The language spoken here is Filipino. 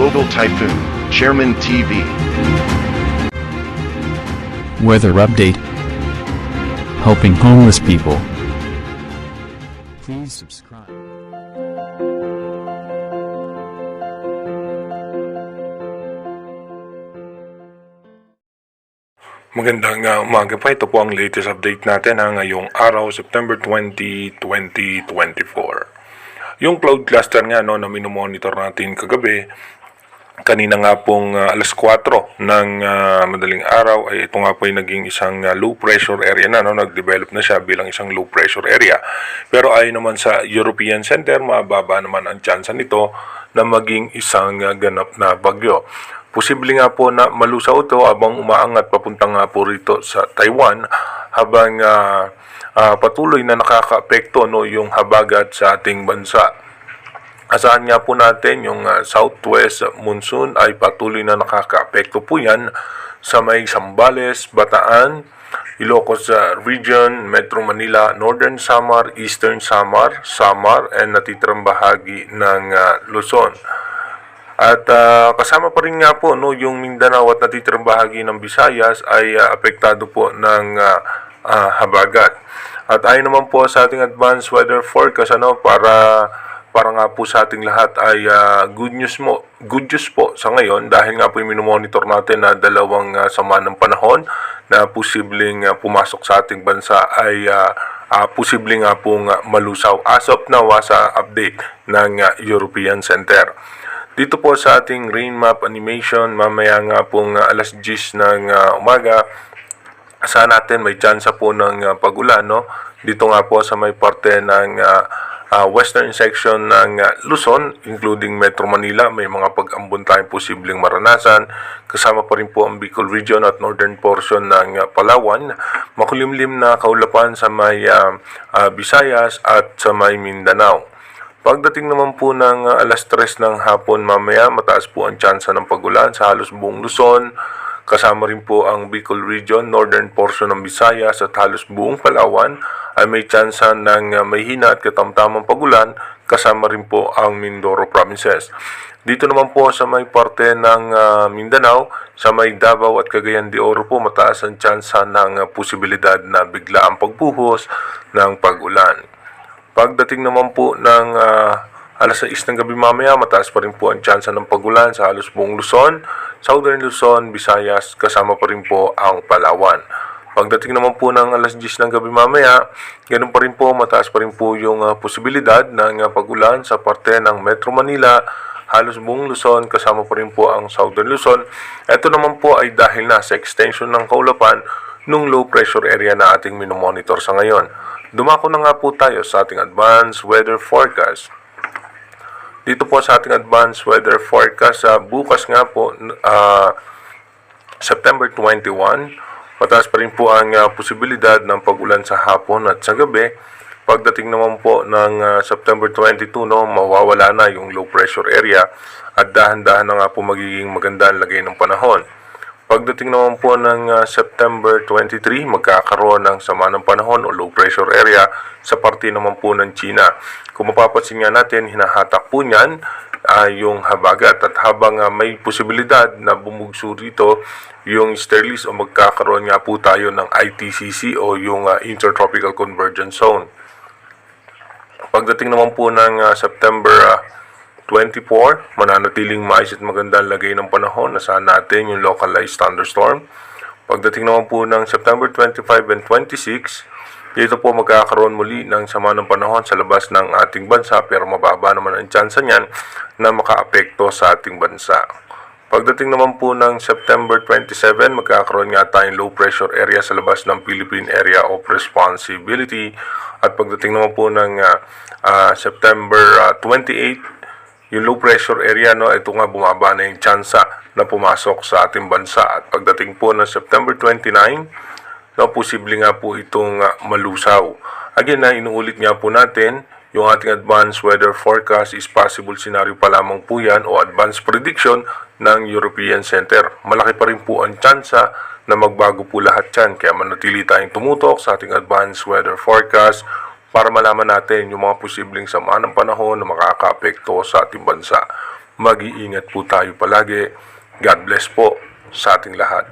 Global Typhoon, Chairman TV. Weather update. Helping homeless people. Please subscribe. Magandang umaga pa. Ito po ang latest update natin ngayong araw, September 20, 2024. Yung cloud cluster nga na minomonitor natin kagabi, kanina nga pong alas 4 ng madaling araw ay ito nga po ay naging isang low pressure area na, nag-develop na siya bilang isang low pressure area. Pero ayon naman sa European Center, mababa naman ang tsansa nito na maging isang ganap na bagyo. Posible nga po na malusaw ito habang umaangat papunta nga po rito sa Taiwan habang patuloy na nakakaapekto yung habagat sa ating bansa. Asahan nga po natin yung southwest monsoon ay patuloy na nakakaapekto po yan sa may Zambales, Bataan, Ilocos region, Metro Manila, Northern Samar, Eastern Samar, and natitirang bahagi ng Luzon. At kasama pa rin nga po yung Mindanao at natitirang bahagi ng Visayas ay apektado po ng habagat. At ayon naman po sa ating advanced weather forecast para nga po sa ating lahat ay good news po sa ngayon dahil nga po yung minomonitor natin na dalawang sama ng panahon na posibleng pumasok sa ating bansa ay posibleng nga pong malusaw as of now sa update ng European Center. Dito po sa ating rain map animation, mamaya nga pong alas 10 ng umaga, saan natin may tsansa po ng pag-ulan, Dito nga po sa may parte ng western section ng Luzon, including Metro Manila, may mga pag-ambon tayong posibleng maranasan. Kasama pa rin po ang Bicol region at northern portion ng Palawan. Makulimlim na kaulapan sa may Visayas at sa may Mindanao. Pagdating naman po ng alas 3 ng hapon mamaya, mataas po ang tsansa ng pag-ulan sa halos buong Luzon. Kasama rin po ang Bicol region, northern portion ng Visayas at halos buong Palawan ay may tsansa ng may hina at katamtamang pag-ulan. Kasama rin po ang Mindoro provinces. Dito naman po sa may parte ng Mindanao, sa may Davao at Cagayan de Oro po, mataas ang tsansa ng posibilidad na biglaang pagbuhos ng pag-ulan. Pagdating naman po ng alas 6 ng gabi mamaya, mataas pa rin po ang tsansa ng pag-ulan sa halos buong Luzon, Southern Luzon, Visayas, kasama pa rin po ang Palawan. Pagdating naman po ng alas 10 ng gabi mamaya, ganun pa rin po, mataas pa rin po yung posibilidad ng pag-ulan sa parte ng Metro Manila, halos buong Luzon, kasama pa rin po ang Southern Luzon. Ito naman po ay dahil na sa extension ng kaulapan nung low pressure area na ating minomonitor sa ngayon. Dumako na nga po tayo sa ating advanced weather forecast. Dito po sa ating advanced weather forecast, bukas nga po, September 21, mataas pa rin po ang posibilidad ng pag-ulan sa hapon at sa gabi. Pagdating naman po ng September 22, mawawala na yung low pressure area at dahan-dahan na nga po magiging maganda ang lagay ng panahon. Pagdating naman po ng September 23, magkakaroon ng sama ng panahon o low pressure area sa parte naman po ng China. Kung mapapansin nga natin, hinahatak po niyan yung habagat at habang may posibilidad na bumugso rito yung sterlis o magkakaroon nga po tayo ng ITCZ o yung Intertropical Convergence Zone. Pagdating naman po ng September 24, mananatiling mais at magandang lagay ng panahon. Nasahan natin yung localized thunderstorm. Pagdating naman po ng September 25 and 26, dito po magkakaroon muli ng sama ng panahon sa labas ng ating bansa pero mababa naman ang tsansa niyan na makaapekto sa ating bansa. Pagdating naman po ng September 27, magkakaroon nga tayong low pressure area sa labas ng Philippine Area of Responsibility. At pagdating naman po ng September 28, yung low pressure area, ito nga bumaba na yung tsansa na pumasok sa ating bansa. At pagdating po ng September 29, posible nga po itong malusaw. Again, inuulit nga po natin, yung ating advanced weather forecast is possible scenario pa lamang po yan o advanced prediction ng European Center. Malaki pa rin po ang tsansa na magbago po lahat yan. Kaya manatili tayong tumutok sa ating advanced weather forecast para malaman natin yung mga posibleng sama ng panahon na makakaapekto sa ating bansa. mag-iingat po tayo palagi. God bless po sa ating lahat.